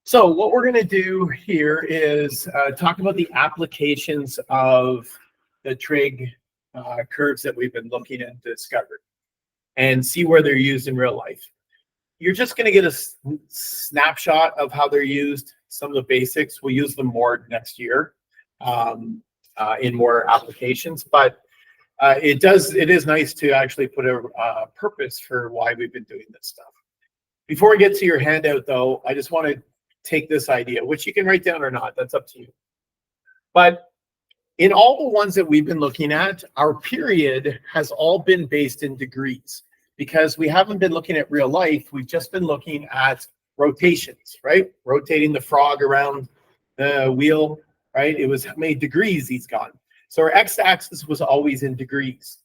So what we're going to do here is talk about the applications of the trig curves that we've been looking at and discovered and see where they're used in real life. You're just going to get a snapshot of how they're used, some of the basics. We'll use them more next year in more applications, but it is nice to actually put a purpose for why we've been doing this stuff. Before we get to your handout, though, I just want to take this idea, which you can write down or not, that's up to you. But in all the ones that we've been looking at, our period has all been based in degrees because we haven't been looking at real life. We've just been looking at rotations, right? Rotating the frog around the wheel, right? It was how many degrees he's gone. So our x-axis was always in degrees.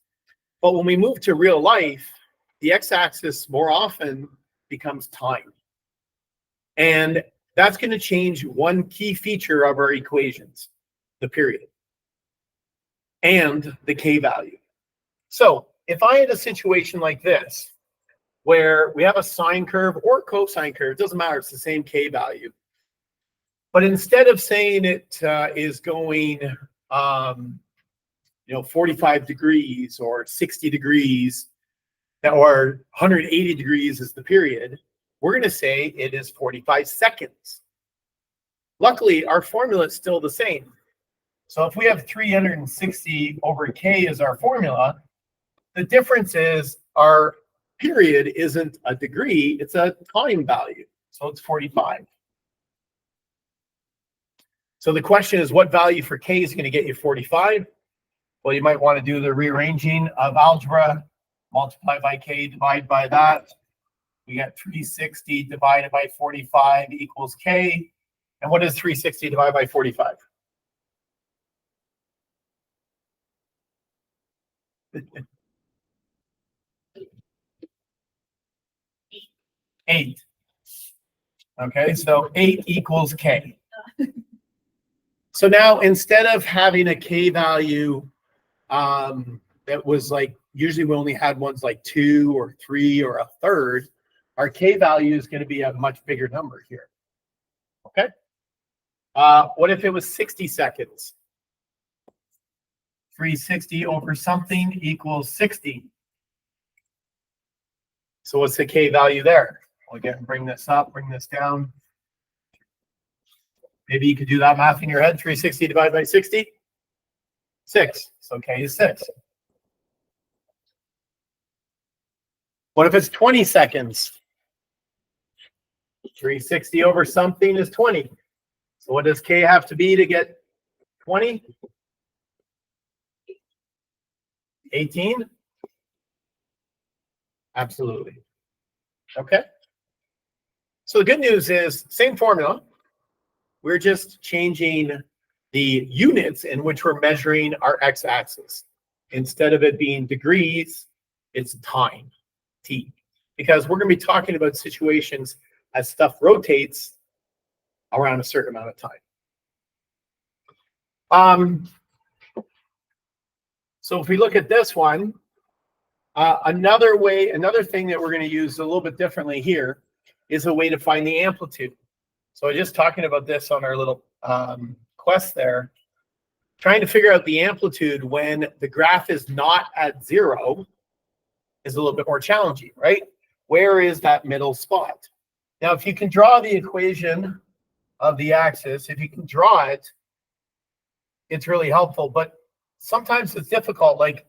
But when we move to real life, the x-axis more often becomes time. And that's going to change one key feature of our equations, the period, and the k value. So if I had a situation like this, where we have a sine curve or cosine curve, it doesn't matter, it's the same k value. But instead of saying it is going 45 degrees or 60 degrees, or 180 degrees is the period, we're going to say it is 45 seconds. Luckily, our formula is still the same. So if we have 360 over k as our formula, the difference is our period isn't a degree, it's a time value. So it's 45. So the question is, what value for k is going to get you 45? Well, you might want to do the rearranging of algebra, multiply by k, divide by that. We got 360 divided by 45 equals k. And what is 360 divided by 45? Eight. Okay, so 8 equals k. So now instead of having a k value that was like, usually we only had ones like 2 or 3 or a third, our k value is going to be a much bigger number here. Okay. What if it was 60 seconds? 360 over something equals 60. So what's the k value there? Well, again, bring this up, bring this down. Maybe you could do that math in your head. 360 divided by 60? 6. So k is 6. What if it's 20 seconds? 360 over something is 20. So what does k have to be to get 20? 18? Absolutely. Okay. So the good news is, same formula. We're just changing the units in which we're measuring our x-axis. Instead of it being degrees, it's time, t. Because we're going to be talking about situations as stuff rotates around a certain amount of time. So if we look at this one, another thing that we're going to use a little bit differently here is a way to find the amplitude. So just talking about this on our little quest there, trying to figure out the amplitude when the graph is not at 0 is a little bit more challenging, right? Where is that middle spot? Now, if you can draw the equation of the axis, if you can draw it, it's really helpful. But sometimes it's difficult. Like,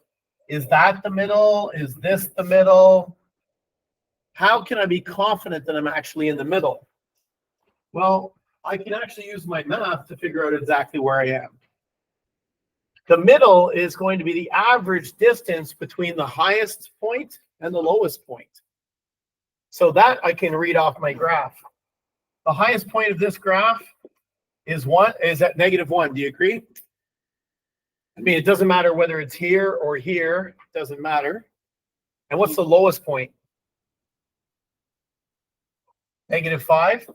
is that the middle? Is this the middle? How can I be confident that I'm actually in the middle? Well, I can actually use my math to figure out exactly where I am. The middle is going to be the average distance between the highest point and the lowest point. So that I can read off my graph. The highest point of this graph is at -1. Do you agree? I mean, it doesn't matter whether it's here or here. It doesn't matter. And what's the lowest point? -5.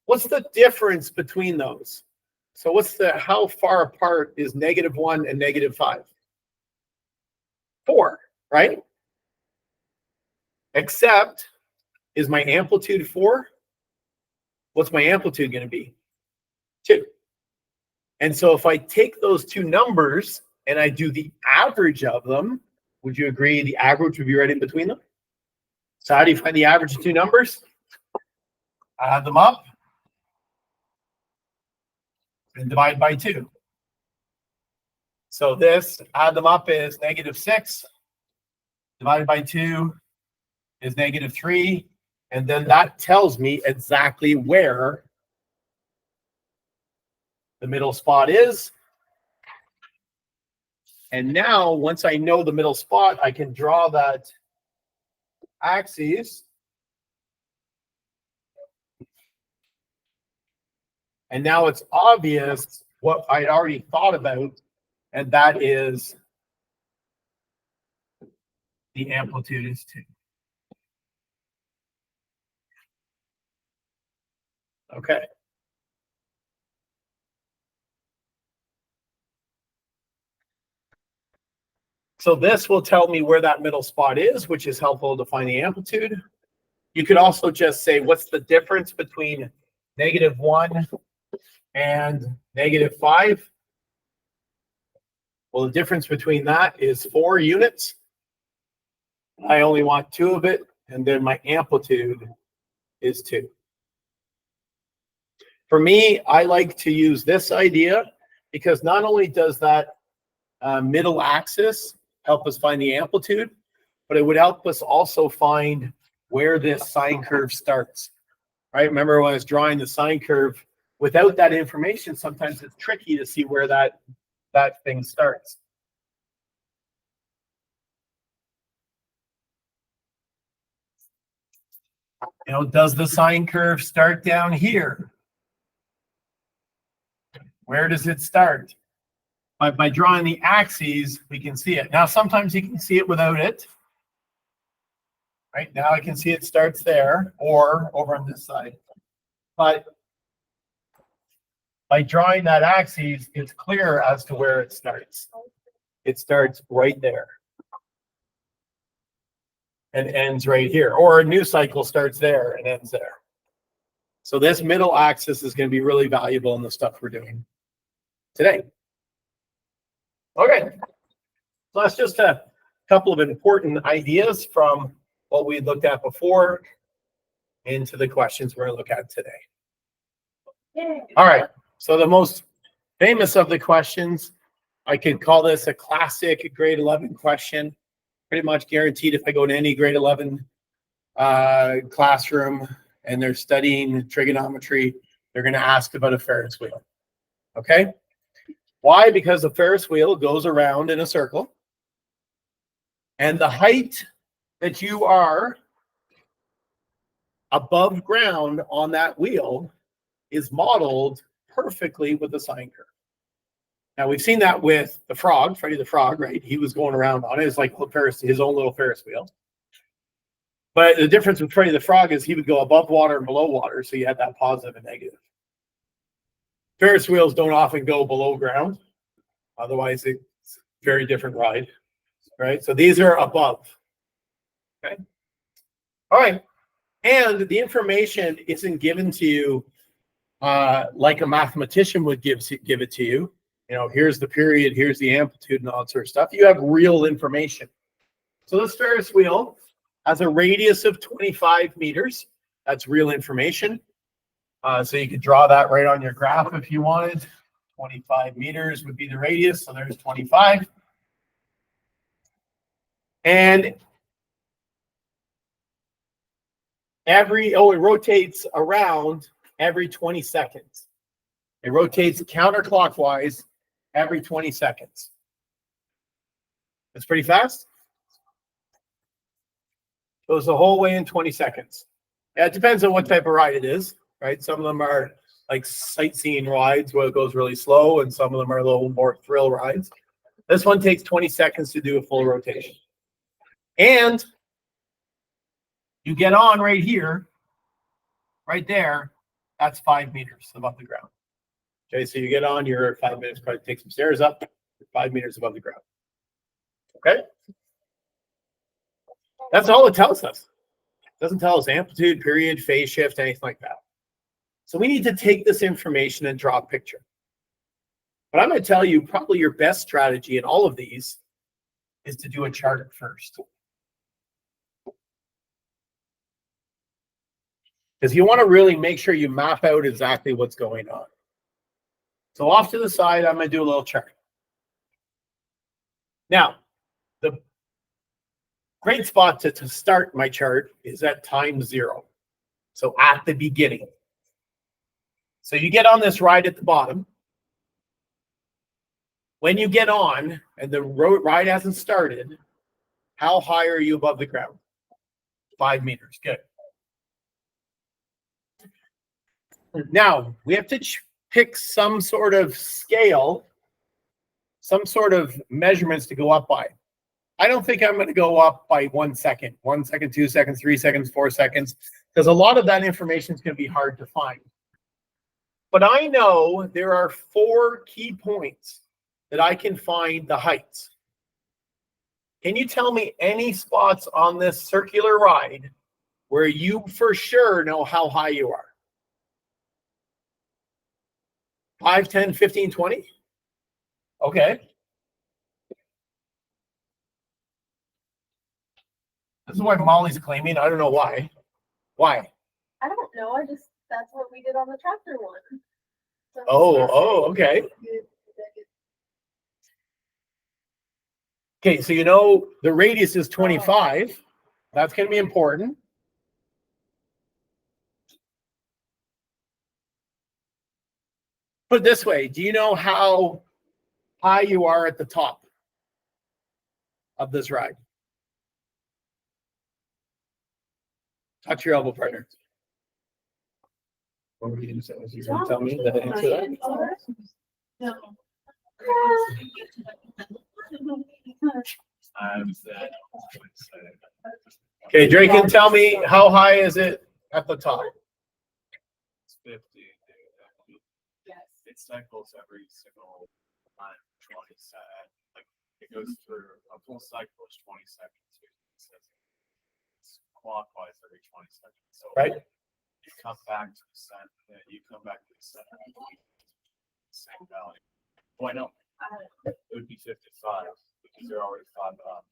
What's the difference between those? So how far apart is -1 and -5? 4, right? Except, is my amplitude 4? what's my amplitude going to be? 2. And so if I take those two numbers and I do the average of them, would you agree the average would be right in between them? So how do you find the average of two numbers? Add them up and divide by 2. So this, add them up, is -6. Divided by 2 is -3. And then that tells me exactly where the middle spot is. And now, once I know the middle spot, I can draw that axis. And now it's obvious what I'd already thought about, and that is the amplitude is 2. Okay. So this will tell me where that middle spot is, which is helpful to find the amplitude. You could also just say, what's the difference between -1 and -5? Well, the difference between that is 4 units. I only want 2 of it, and then my amplitude is 2. For me, I like to use this idea because not only does that middle axis help us find the amplitude, but it would help us also find where this sine curve starts, right? Remember when I was drawing the sine curve, without that information, sometimes it's tricky to see where that thing starts. You know, does the sine curve start down here? Where does it start? By drawing the axes, we can see it. Now, sometimes you can see it without it. Right now, I can see it starts there or over on this side. But by drawing that axis, it's clear as to where it starts. It starts right there and ends right here. Or a new cycle starts there and ends there. So this middle axis is going to be really valuable in the stuff we're doing today. Okay, so that's just a couple of important ideas from what we looked at before into the questions we're going to look at today. All right, so the most famous of the questions, I could call this a classic grade 11 question. Pretty much guaranteed if I go to any grade 11 classroom and they're studying trigonometry, they're going to ask about a Ferris wheel. Okay? Why? Because the Ferris wheel goes around in a circle, and the height that you are above ground on that wheel is modeled perfectly with the sine curve. Now, we've seen that with the frog, Freddy the Frog, right? He was going around on it. It's like his own little Ferris wheel. But the difference with Freddy the Frog is he would go above water and below water, so you had that positive and negative. Ferris wheels don't often go below ground. Otherwise, it's a very different ride, right? So these are above. Okay. All right. And the information isn't given to you like a mathematician would give it to you. You know, here's the period, here's the amplitude, and all that sort of stuff. You have real information. So this Ferris wheel has a radius of 25 meters. That's real information. So you could draw that right on your graph if you wanted. 25 meters would be the radius, so there's 25. And it rotates around every 20 seconds. It rotates counterclockwise every 20 seconds. That's pretty fast. Goes the whole way in 20 seconds. Yeah, it depends on what type of ride it is, right? Some of them are like sightseeing rides where it goes really slow, and some of them are a little more thrill rides. This one takes 20 seconds to do a full rotation. And you get on right here, right there, that's 5 meters above the ground. Okay, so you get on, you're 5 minutes, probably take some stairs up, 5 meters above the ground. Okay? That's all it tells us. It doesn't tell us amplitude, period, phase shift, anything like that. So we need to take this information and draw a picture. But I'm going to tell you, probably your best strategy in all of these is to do a chart first. Because you want to really make sure you map out exactly what's going on. So off to the side, I'm going to do a little chart. Now, the great spot to start my chart is at time 0. So at the beginning. So you get on this ride at the bottom. When you get on and the ride hasn't started, how high are you above the ground? 5 meters. Good. Now, we have to pick some sort of scale, some sort of measurements to go up by. I don't think I'm going to go up by 1 second. 1 second, 2 seconds, 3 seconds, 4 seconds, because a lot of that information is going to be hard to find. But I know there are 4 key points that I can find the heights. Can you tell me any spots on this circular ride where you for sure know how high you are? 5, 10, 15, 20? Okay. This is why Molly's claiming. I don't know why. Why? I don't know. That's what we did on the tractor one. So okay. Okay, so you know the radius is 25. That's going to be important. Put it this way, do you know how high you are at the top of this ride? Touch your elbow, partner. What were you going to say? Was you going to tell me the answer to that? No. Okay, Drake, can tell me how high is it at the top? It's 50. Yes. It cycles every single time, 20 seconds. Like it goes through a full cycle is 20 seconds. It's clockwise every 20 seconds. So right. You come back to the center. You come back to the center. Same value. Why no? It would be 55 because they're already 5 up.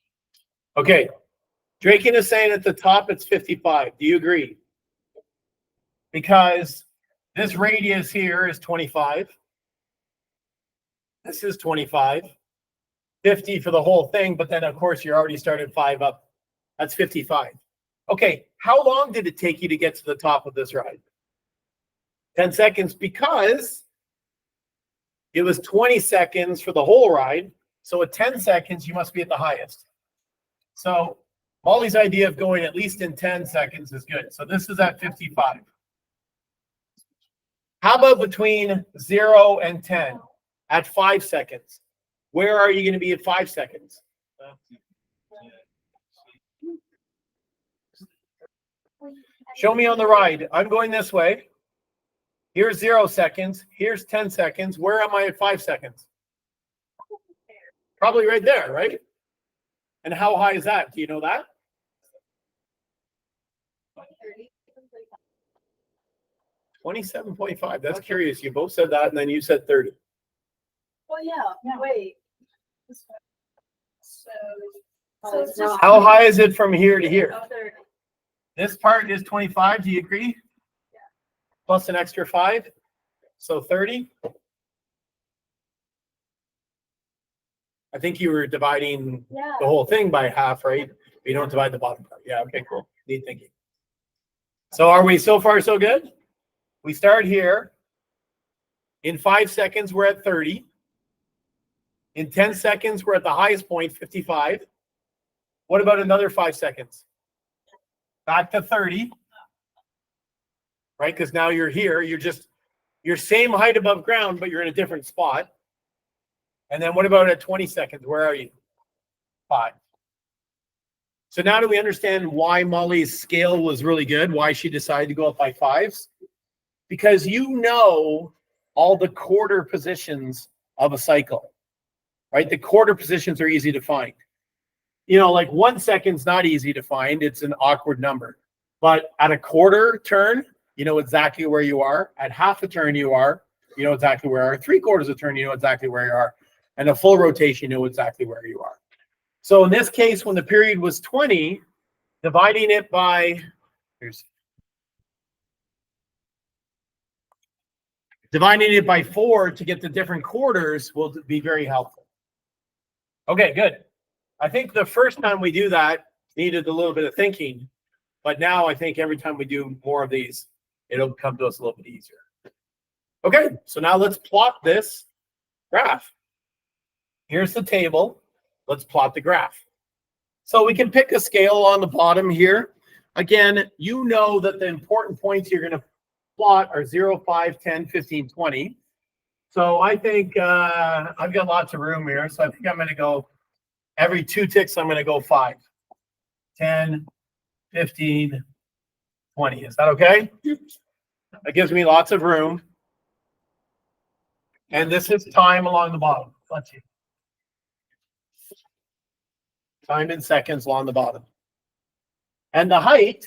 Okay. Draken is saying at the top it's 55. Do you agree? Because this radius here is 25. This is 25. 50 for the whole thing, but then of course you're already started 5 up. That's 55. Okay, how long did it take you to get to the top of this ride? 10 seconds, because it was 20 seconds for the whole ride. So at 10 seconds, you must be at the highest. So Molly's idea of going at least in 10 seconds is good. So this is at 55. How about between 0 and 10 at 5 seconds? Where are you going to be at 5 seconds? Show me on the ride. I'm going this way. Here's 0 seconds. Here's 10 seconds. Where am I at 5 seconds? Probably right there, right? And how high is that? Do you know that? 27.5. That's curious. You both said that, and then you said 30. Well, yeah. Wait. So it's just How high is it from here to here? 30. This part is 25. Do you agree? Yeah. Plus an extra 5. So 30. I think you were dividing Yeah. the whole thing by half, right? You don't divide the bottom part. Yeah, okay, cool. Neat thinking. So are we so far so good? We start here. In 5 seconds, we're at 30. In 10 seconds, we're at the highest point, 55. What about another 5 seconds? Back to 30. Right? Because now you're here. You're same height above ground, but you're in a different spot. And then what about at 20 seconds? Where are you? 5. So now do we understand why Molly's scale was really good? Why she decided to go up by 5s? Because you know all the quarter positions of a cycle, right? The quarter positions are easy to find. You know, like 1 second's not easy to find. It's an awkward number. But at a quarter turn, you know exactly where you are. At half a turn, you know exactly where you are. 3/4 a turn, you know exactly where you are. And a full rotation, you know exactly where you are. So in this case, when the period was 20, dividing it by, dividing it by 4 to get the different quarters will be very helpful. Okay, good. I think the first time we do that needed a little bit of thinking, but now I think every time we do more of these, it'll come to us a little bit easier. Okay, so now let's plot this graph. Here's the table. Let's plot the graph. So we can pick a scale on the bottom here. Again, you know that the important points you're going to plot are 0, 5, 10, 15, 20. So I think I've got lots of room here. So I think I'm going to go every 2 ticks, I'm going to go 5, 10, 15, 20. Is that okay? That gives me lots of room. And this is time along the bottom. Let's see. Time in seconds along the bottom. And the height,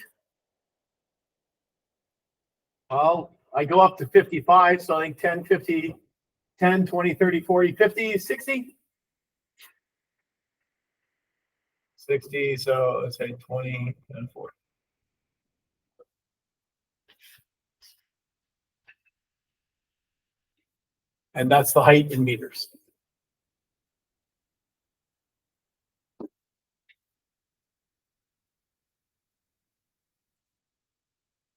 well, I go up to 55. So I think 10, 50, 10, 20, 30, 40, 50, 60. 60, so let's say 20 and 40. And that's the height in meters.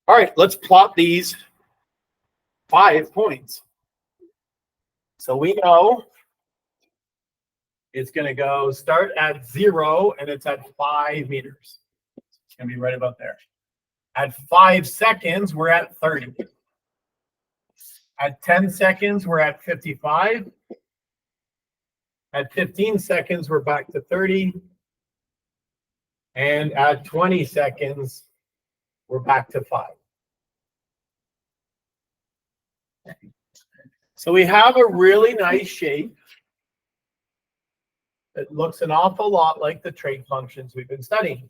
All right, let's plot these 5 points. So we know it's going to go start at 0 and it's at 5 meters. It's going to be right about there. At 5 seconds, we're at 30. At 10 seconds, we're at 55. At 15 seconds, we're back to 30. And at 20 seconds, we're back to 5. So we have a really nice shape that looks an awful lot like the trig functions we've been studying.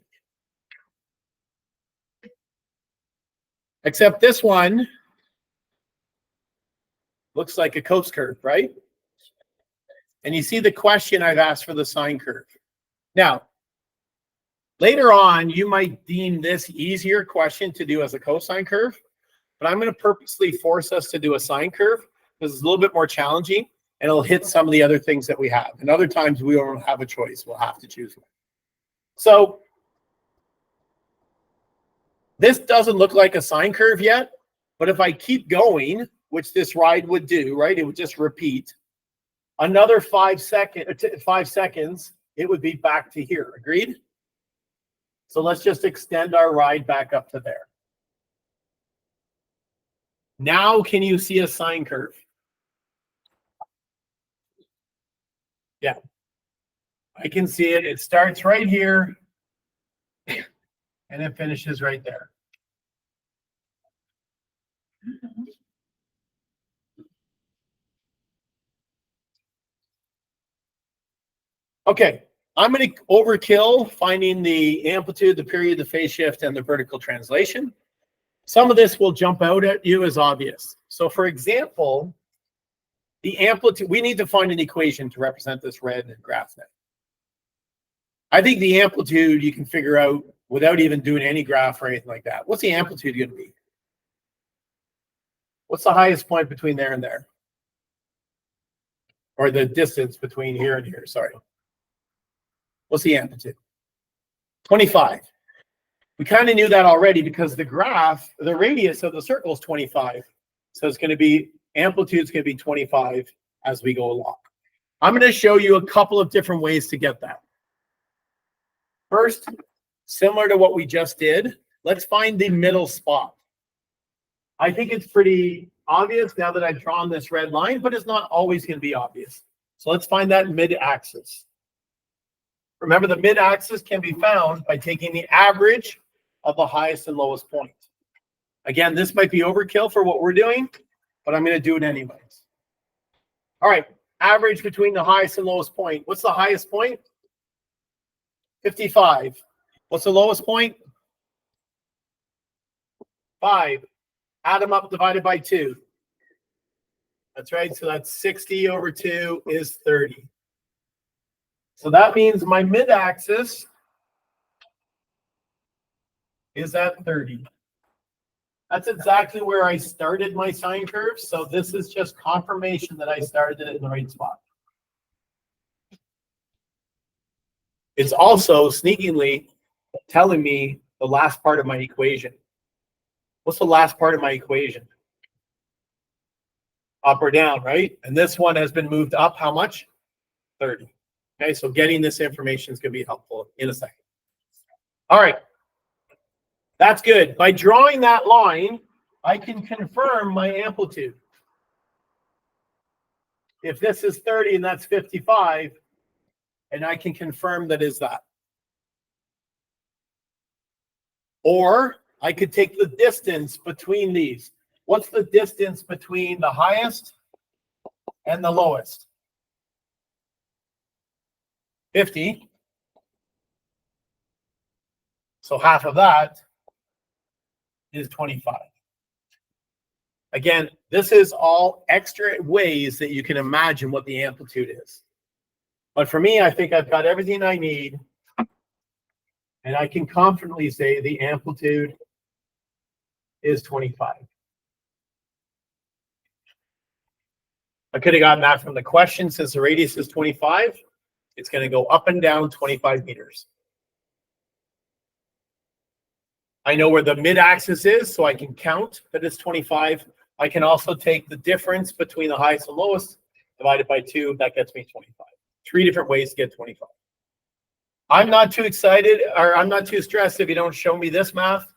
Except this one looks like a cos curve, right? And you see the question I've asked for the sine curve. Now, later on, you might deem this easier question to do as a cosine curve, but I'm going to purposely force us to do a sine curve because it's a little bit more challenging and it'll hit some of the other things that we have. And other times we don't have a choice. We'll have to choose one. So this doesn't look like a sine curve yet, but if I keep going, which this ride would do, right? It would just repeat. Another 5 seconds, it would be back to here. Agreed? So let's just extend our ride back up to there. Now, can you see a sine curve? Yeah, I can see it. It starts right here and it finishes right there. Okay, I'm going to overkill finding the amplitude, the period, the phase shift, and the vertical translation. Some of this will jump out at you as obvious. So for example, the amplitude, we need to find an equation to represent this red graph now. I think the amplitude you can figure out without even doing any graph or anything like that. What's the amplitude going to be? What's the highest point between there and there? Or the distance between here and here, sorry. What's the amplitude? 25. We kind of knew that already because the graph, the radius of the circle is 25. So it's going to be, amplitude is going to be 25 as we go along. I'm going to show you a couple of different ways to get that. First, similar to what we just did, let's find the middle spot. I think it's pretty obvious now that I've drawn this red line, but it's not always going to be obvious. So let's find that mid-axis. Remember, the mid-axis can be found by taking the average of the highest and lowest point. Again, this might be overkill for what we're doing, but I'm going to do it anyways. All right, average between the highest and lowest point. What's the highest point? 55. What's the lowest point? 5. Add them up, divided by 2. That's right. So that's 60 over 2 is 30. So that means my mid-axis is at 30. That's exactly where I started my sine curve. So this is just confirmation that I started it in the right spot. It's also sneakingly telling me the last part of my equation. What's the last part of my equation? Up or down, right? And this one has been moved up how much? 30. Okay, so getting this information is going to be helpful in a second. All right. That's good. By drawing that line, I can confirm my amplitude. If this is 30 and that's 55, and I can confirm that is that. Or I could take the distance between these. What's the distance between the highest and the lowest? 50. So half of that is 25. Again, this is all extra ways that you can imagine what the amplitude is. But for me, I think I've got everything I need. And I can confidently say the amplitude is 25. I could have gotten that from the question. Since the radius is 25, it's going to go up and down 25 meters. I know where the mid-axis is, so I can count that it's 25. I can also take the difference between the highest and lowest, divided by 2. That gets me 25. 3 different ways to get 25. I'm not too excited, or I'm not too stressed if you don't show me this math.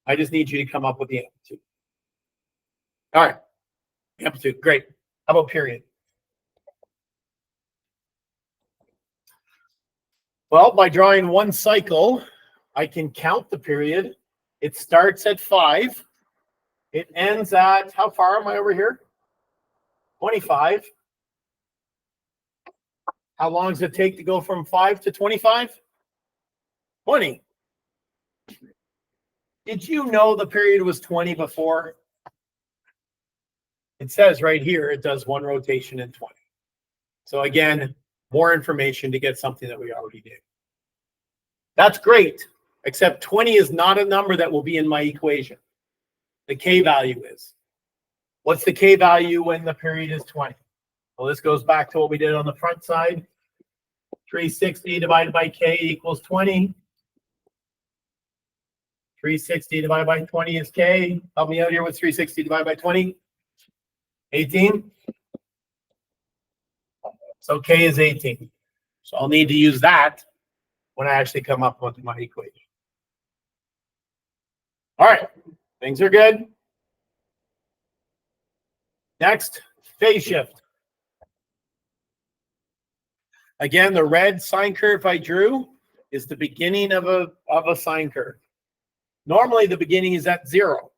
I just need you to come up with the amplitude. All right, amplitude, great. How about period? Well, by drawing one cycle, I can count the period. It starts at 5. It ends at, how far am I over here? 25. How long does it take to go from 5 to 25? 20. Did you know the period was 20 before? It says right here, it does 1 rotation in 20. So again, more information to get something that we already did. That's great, except 20 is not a number that will be in my equation. The K value is. What's the K value when the period is 20? Well, this goes back to what we did on the front side. 360 divided by K equals 20. 360 divided by 20 is K. Help me out here with 360 divided by 20. 18. So K is 18. So I'll need to use that when I actually come up with my equation. All right, things are good. Next, phase shift. Again, the red sine curve I drew is the beginning of a sine curve. Normally, the beginning is at 0,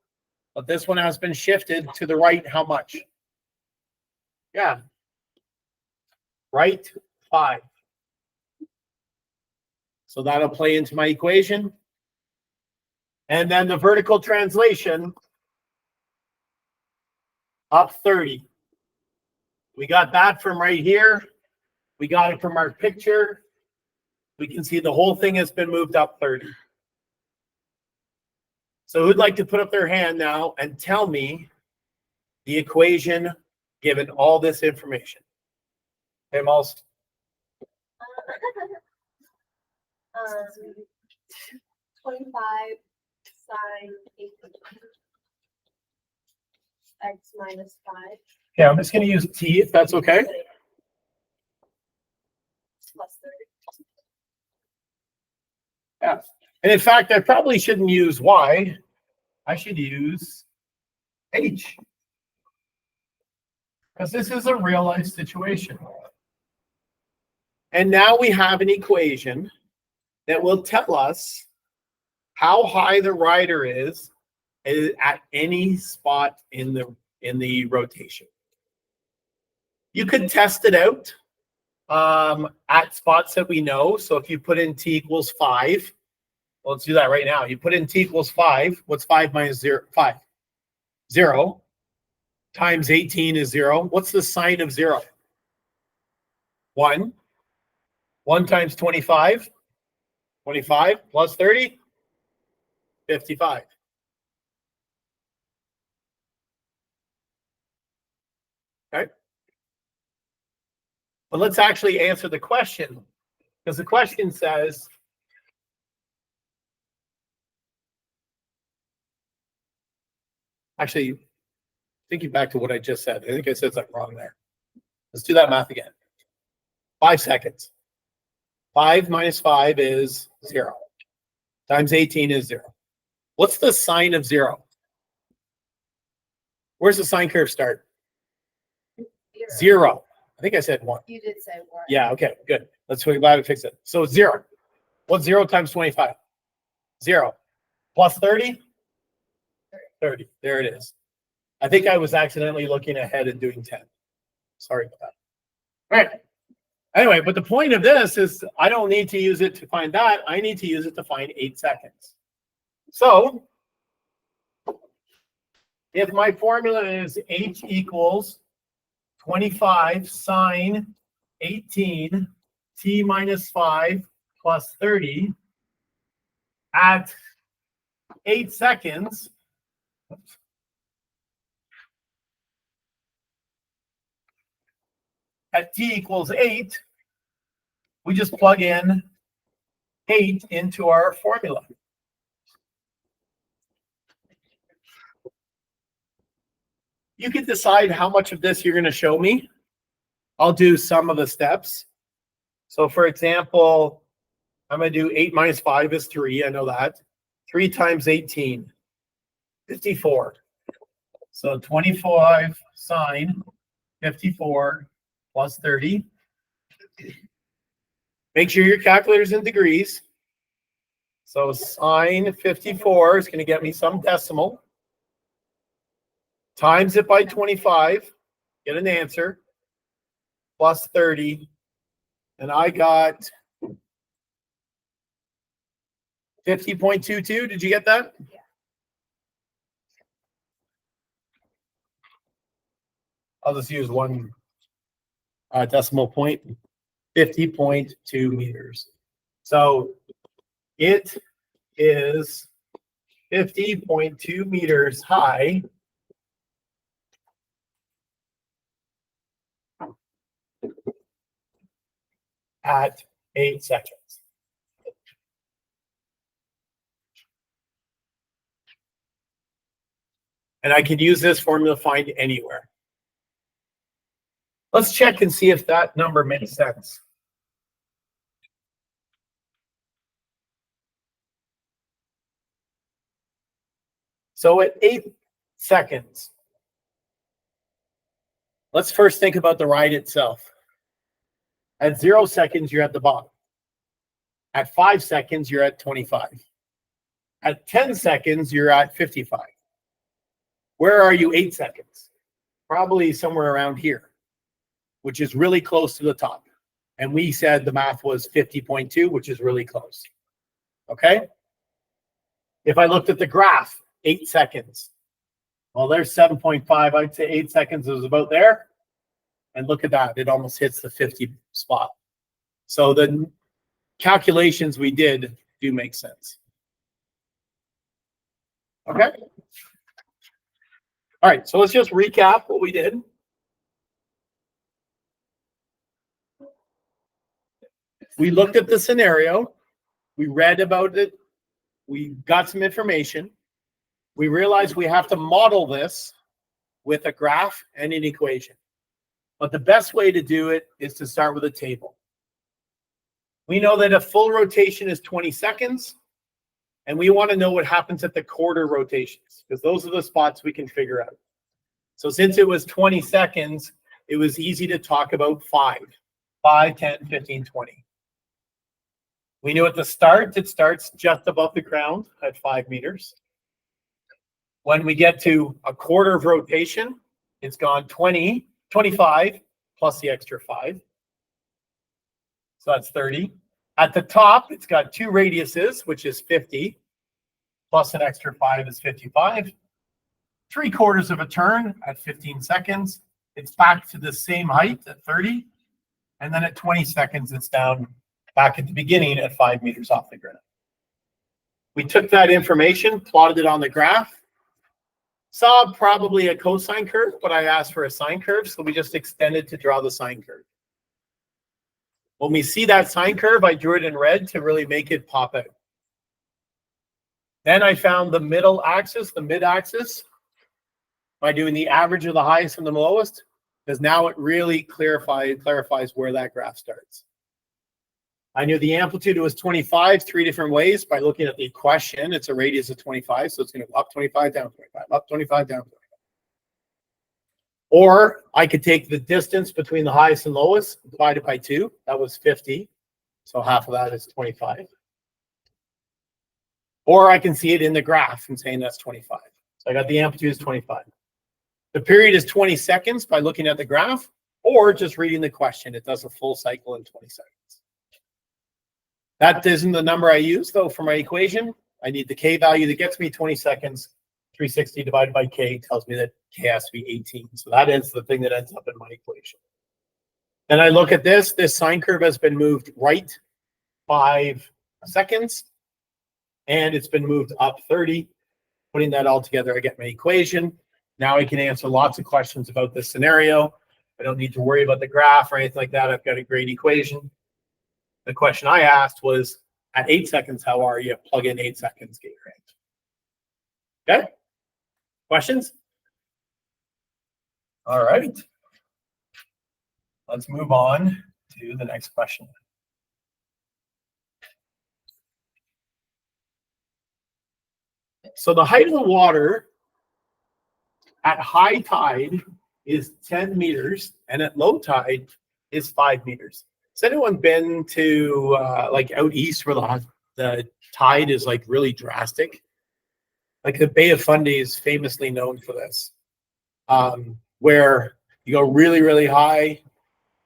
but this one has been shifted to the right how much? Yeah, right 5. So that'll play into my equation. And then the vertical translation, up 30. We got that from right here. We got it from our picture. We can see the whole thing has been moved up 30. So who'd like to put up their hand now and tell me the equation given all this information? Hey, Mols. 25 sine 18 x minus 5. Yeah, I'm just going to use t if that's okay. Plus 30. Yeah. And in fact, I probably shouldn't use y. I should use h. Because this is a real life situation. And now we have an equation that will tell us how high the rider is at any spot in the rotation. You could test it out at spots that we know. So if you put in t equals 5, Well, let's do that right now. You put in t equals 5. What's 5 minus 0? 5. 0 times 18 is 0. What's the sign of 0? 1. 1 times 25. 25 plus 30. 55. Okay. But let's actually answer the question, because the question says, actually, thinking back to what I just said, I think I said something wrong there. Let's do that math again. 5 seconds. 5 minus 5 is 0. Times 18 is 0. What's the sign of 0? Where's the sine curve start? 0. I think I said 1. You did say 1. Yeah, okay, good. Let's go back and fix it. So 0. What's 0 times 25? 0. Plus 30? 30. There it is. I think I was accidentally looking ahead and doing 10. Sorry about that. All right. Anyway, but the point of this is I don't need to use it to find that. I need to use it to find 8 seconds. So if my formula is H equals 25 sine 18 t minus 5 plus 30 at 8 seconds, at t equals 8, we just plug in 8 into our formula. You can decide how much of this you're going to show me. I'll do some of the steps. So for example, I'm going to do 8 minus 5 is 3. I know that. 3 times 18, 54. So 25 sine 54 plus 30. Make sure your calculator's in degrees. So sine 54 is going to get me some decimal. Times it by 25, get an answer, plus 30. And I got 50.22. Did you get that? Yeah. I'll just use one decimal point, 50.2 meters. So it is 50.2 meters high. At 8 seconds. And I can use this formula to find anywhere. Let's check and see if that number makes sense. So at 8 seconds, let's first think about the ride itself. At 0 seconds, you're at the bottom. At 5 seconds, you're at 25. At 10 seconds, you're at 55. Where are you 8 seconds? Probably somewhere around here, which is really close to the top. And we said the math was 50.2, which is really close. Okay? If I looked at the graph, 8 seconds. Well, there's 7.5. I'd say 8 seconds is about there. And look at that. It almost hits the 50 spot. So the calculations we did do make sense. Okay? All right, so let's just recap what we did. We looked at the scenario. We read about it. We got some information. We realized we have to model this with a graph and an equation. But the best way to do it is to start with a table. We know that a full rotation is 20 seconds. And we want to know what happens at the quarter rotations, because those are the spots we can figure out. So since it was 20 seconds, it was easy to talk about 5, 10, 15, 20. We knew at the start, it starts just above the ground at 5 meters. When we get to a quarter of rotation, it's gone 20, 25 plus the extra 5. So that's 30. At the top, it's got two radiuses, which is 50, plus an extra 5 is 55. 3/4 of a turn at 15 seconds. It's back to the same height at 30. And then at 20 seconds, it's down back at the beginning at 5 meters off the ground. We took that information, plotted it on the graph, saw probably a cosine curve, but I asked for a sine curve, so we just extended to draw the sine curve. When we see that sine curve, I drew it in red to really make it pop out. Then I found the middle axis, the mid-axis, by doing the average of the highest and the lowest, because now it really clarifies where that graph starts. I knew the amplitude was 25 3 different ways by looking at the question. It's a radius of 25, so it's going to go up 25, down 25, up 25, down 25. Or I could take the distance between the highest and lowest, divided by 2. That was 50. So half of that is 25. Or I can see it in the graph and saying that's 25. So I got the amplitude is 25. The period is 20 seconds by looking at the graph, or just reading the question. It does a full cycle in 20 seconds. That isn't the number I use, though, for my equation. I need the K value that gets me 20 seconds. 360 divided by K tells me that K has to be 18. So that is the thing that ends up in my equation. Then I look at this. This sine curve has been moved right 5 seconds, and it's been moved up 30. Putting that all together, I get my equation. Now I can answer lots of questions about this scenario. I don't need to worry about the graph or anything like that. I've got a great equation. The question I asked was, at 8 seconds, how are you? Plug in 8 seconds, get your answer. Okay? Questions? All right. Let's move on to the next question. So the height of the water at high tide is 10 meters, and at low tide is 5 meters. Has anyone been to like out east where the tide is like really drastic? Like the Bay of Fundy is famously known for this, where you go really, really high,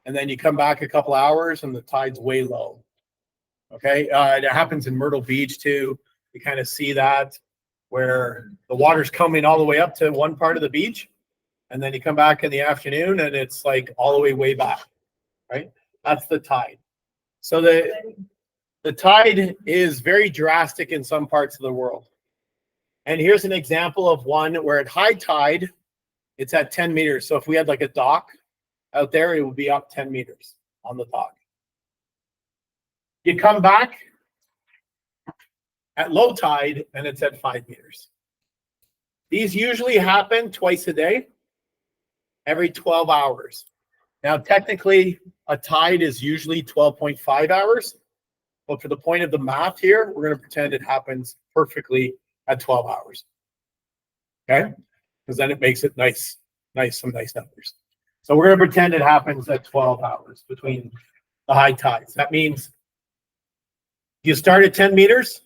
and then you come back a couple hours and the tide's way low. Okay, it happens in Myrtle Beach too. You kind of see that where the water's coming all the way up to one part of the beach, and then you come back in the afternoon and it's like all the way back, right? That's the tide. So the tide is very drastic in some parts of the world. And here's an example of one where at high tide, it's at 10 meters. So if we had like a dock out there, it would be up 10 meters on the dock. You come back at low tide and it's at 5 meters. These usually happen twice a day, every 12 hours. Now, technically, a tide is usually 12.5 hours. But for the point of the math here, we're going to pretend it happens perfectly at 12 hours. Okay? Because then it makes it some nice numbers. So we're going to pretend it happens at 12 hours between the high tides. That means you start at 10 meters,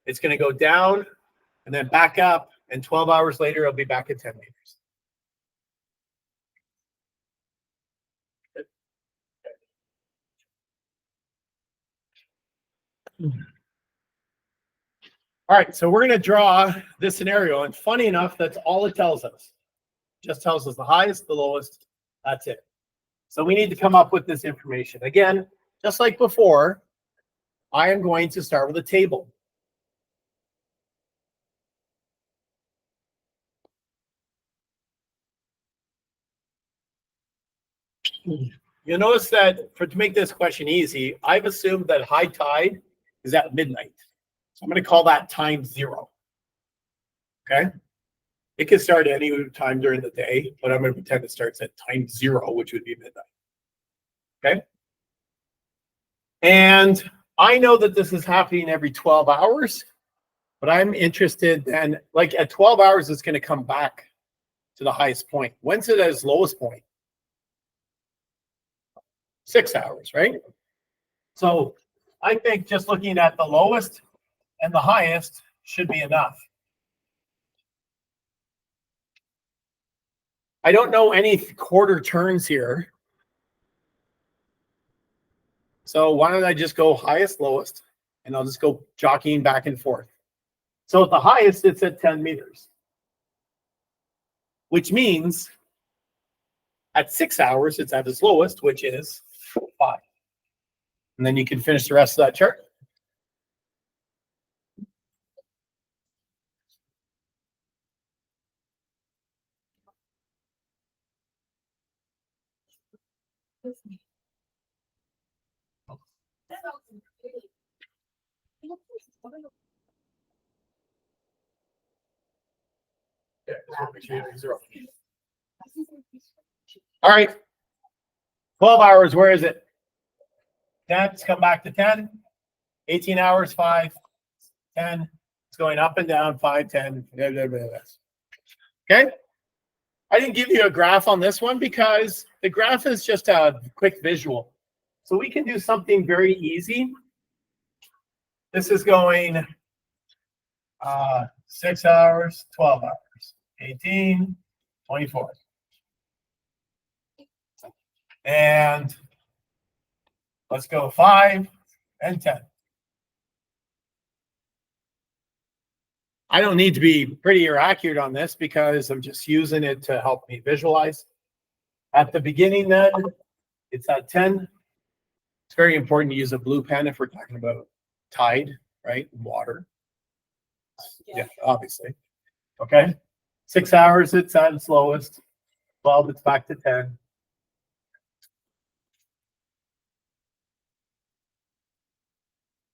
it's going to go down and then back up, and 12 hours later, it'll be back at 10 meters. All right, so we're going to draw this scenario, and funny enough, that's all it tells us. It just tells us the highest, the lowest, that's it. So we need to come up with this information. Again, just like before, I am going to start with a table. You'll notice that to make this question easy, I've assumed that high tide is at midnight. So I'm going to call that time 0. Okay? It can start any time during the day, but I'm going to pretend it starts at time 0, which would be midnight. Okay? And I know that this is happening every 12 hours, but I'm interested then, like at 12 hours, it's going to come back to the highest point. When's it at its lowest point? 6 hours, right? So I think just looking at the lowest and the highest should be enough. I don't know any quarter turns here. So why don't I just go highest, lowest, and I'll just go jockeying back and forth. So at the highest, it's at 10 meters, which means at 6 hours, it's at its lowest, which is 5. And then you can finish the rest of that chart. All right. 12 hours, where is it? 10, let's come back to 10. 18 hours, 5, 10. It's going up and down, 5, 10. Okay. I didn't give you a graph on this one because the graph is just a quick visual. So we can do something very easy. This is going 6 hours, 12 hours, 18, 24. And let's go 5 and 10. I don't need to be pretty or accurate on this because I'm just using it to help me visualize. At the beginning then, it's at 10. It's very important to use a blue pen if we're talking about tide, right? Water. Yeah, obviously. Okay. 6 hours, it's at its lowest. 12, it's back to 10.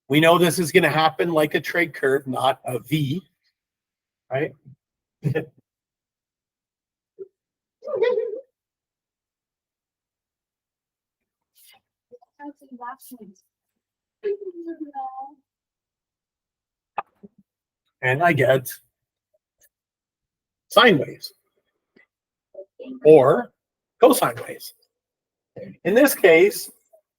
We know this is going to happen like a trig curve, not a V, right? And I get sine waves or cosine waves. In this case,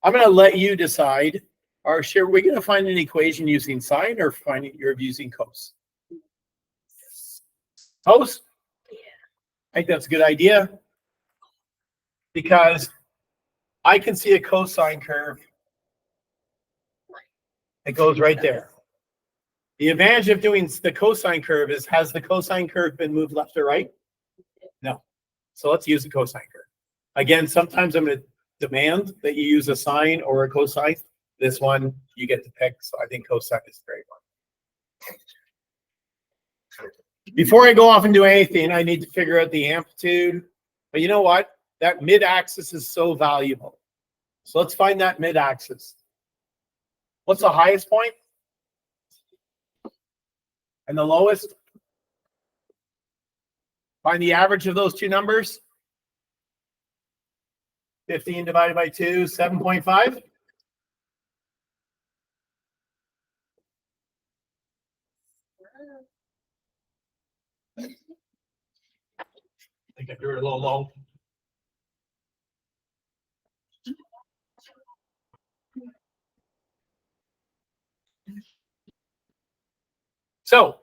I'm going to let you decide. Are we going to find an equation using sine or finding you're using cos? Cos? I think that's a good idea because I can see a cosine curve. It goes right there. The advantage of doing the cosine curve is, has the cosine curve been moved left or right? No. So let's use the cosine curve. Again, sometimes I'm going to demand that you use a sine or a cosine. This one, you get to pick. So I think cosine is the great one. Before I go off and do anything, I need to figure out the amplitude. But you know what? That mid-axis is so valuable. So let's find that mid-axis. What's the highest point? And the lowest? Find the average of those two numbers. 15 divided by 2, 7.5. I think I drew it a little low. So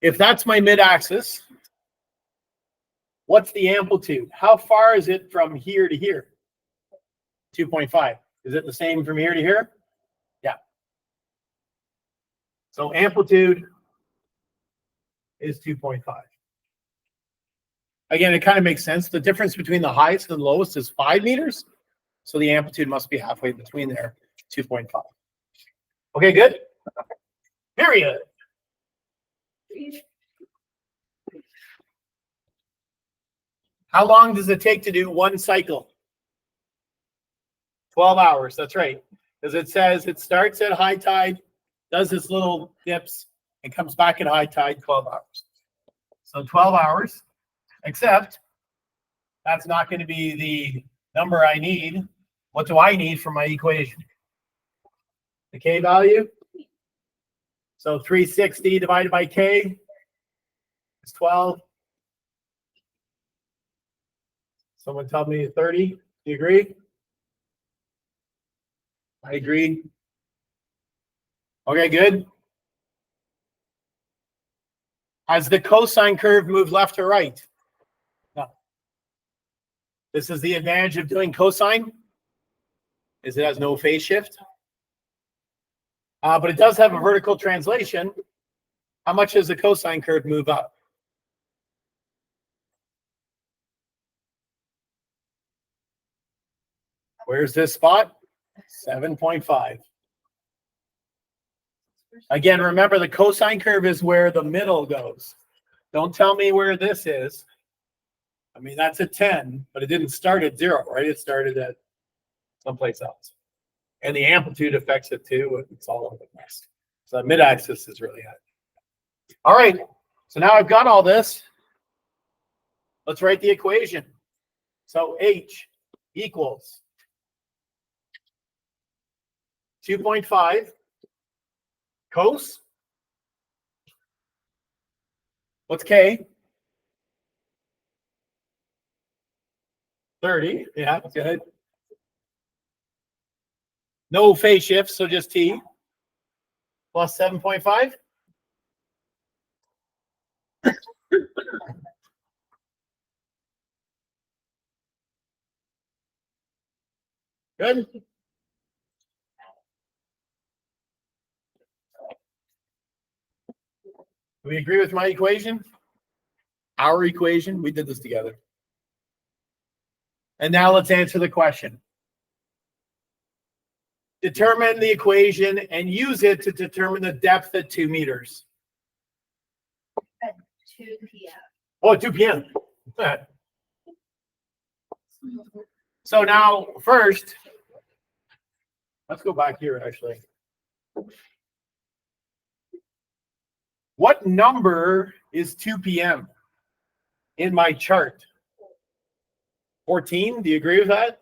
if that's my mid-axis, what's the amplitude? How far is it from here to here? 2.5. Is it the same from here to here? Yeah. So amplitude is 2.5. Again, it kind of makes sense. The difference between the highest and lowest is 5 meters. So the amplitude must be halfway between there, 2.5. Okay, good. Period. How long does it take to do one cycle? 12 hours. That's right. Because it says it starts at high tide, does its little dips, and comes back at high tide, 12 hours. So 12 hours, except that's not going to be the number I need. What do I need for my equation? The K value. So 360 divided by K is 12. Someone tell me 30. Do you agree? I agree. Okay, good. Has the cosine curve moved left or right? No. This is the advantage of doing cosine, is it has no phase shift. But it does have a vertical translation. How much does the cosine curve move up? Where's this spot? 7.5. Again, remember the cosine curve is where the middle goes. Don't tell me where this is. I mean, that's at 10, but it didn't start at 0, right? It started at someplace else. And the amplitude affects it too. It's all over the place. So the mid-axis is really high. All right. So now I've got all this. Let's write the equation. So H equals 2.5 cos. What's K? 30. Yeah, good. No phase shift, so just T plus 7.5. Good. Do we agree with my equation? Our equation? We did this together. And now let's answer the question. Determine the equation and use it to determine the depth at 2 meters. At 2 p.m. Oh, at 2 p.m. So now, first, let's go back here, actually. What number is 2 p.m. in my chart? 14? Do you agree with that?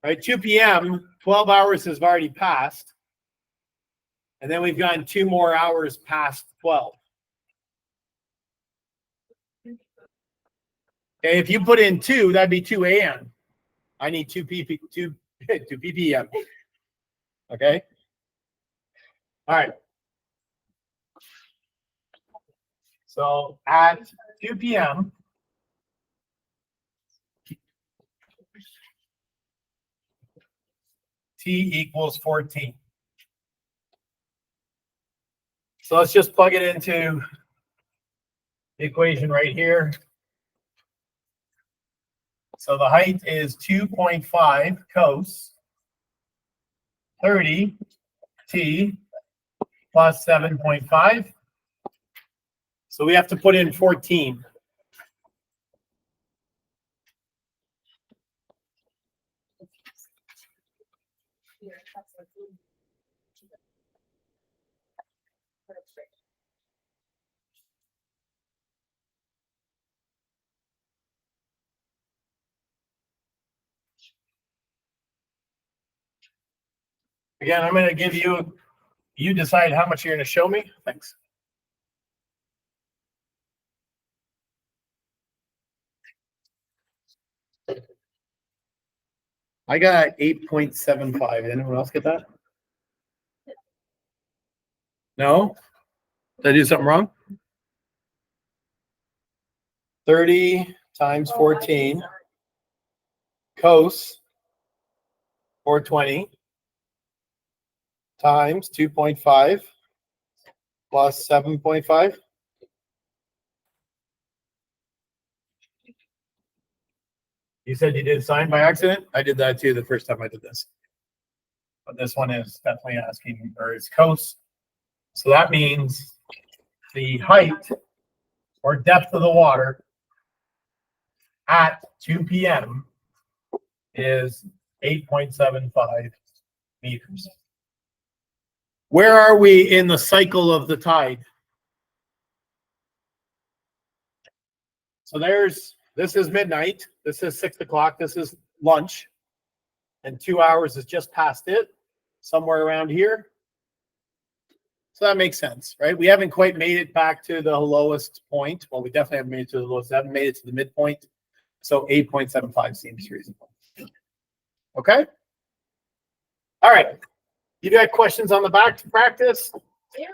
Right, 2 p.m., 12 hours has already passed. And then we've gone 2 more hours past 12. Okay, if you put in 2, that'd be 2 a.m. I need 2 ppm. Okay? All right. So at 2 p.m., T equals 14. So let's just plug it into the equation right here. So the height is 2.5 cos 30 T plus 7.5. So we have to put in 14. Again, I'm going to give you, you decide how much you're going to show me. Thanks. I got 8.75. Anyone else get that? No? Did I do something wrong? 30 times 14 cos 420 times 2.5 plus 7.5. You said you did sine by accident? I did that too the first time I did this. But this one is definitely asking, or it's cos. So that means the height or depth of the water at 2 p.m. is 8.75 meters. Where are we in the cycle of the tide? So this is midnight. This is 6 o'clock. This is lunch. And 2 hours is just past it, somewhere around here. So that makes sense, right? We haven't quite made it back to the lowest point. Well, we definitely haven't made it to the lowest. We haven't made it to the midpoint. So 8.75 seems reasonable. Okay? All right. You got questions on the back to practice? Yeah.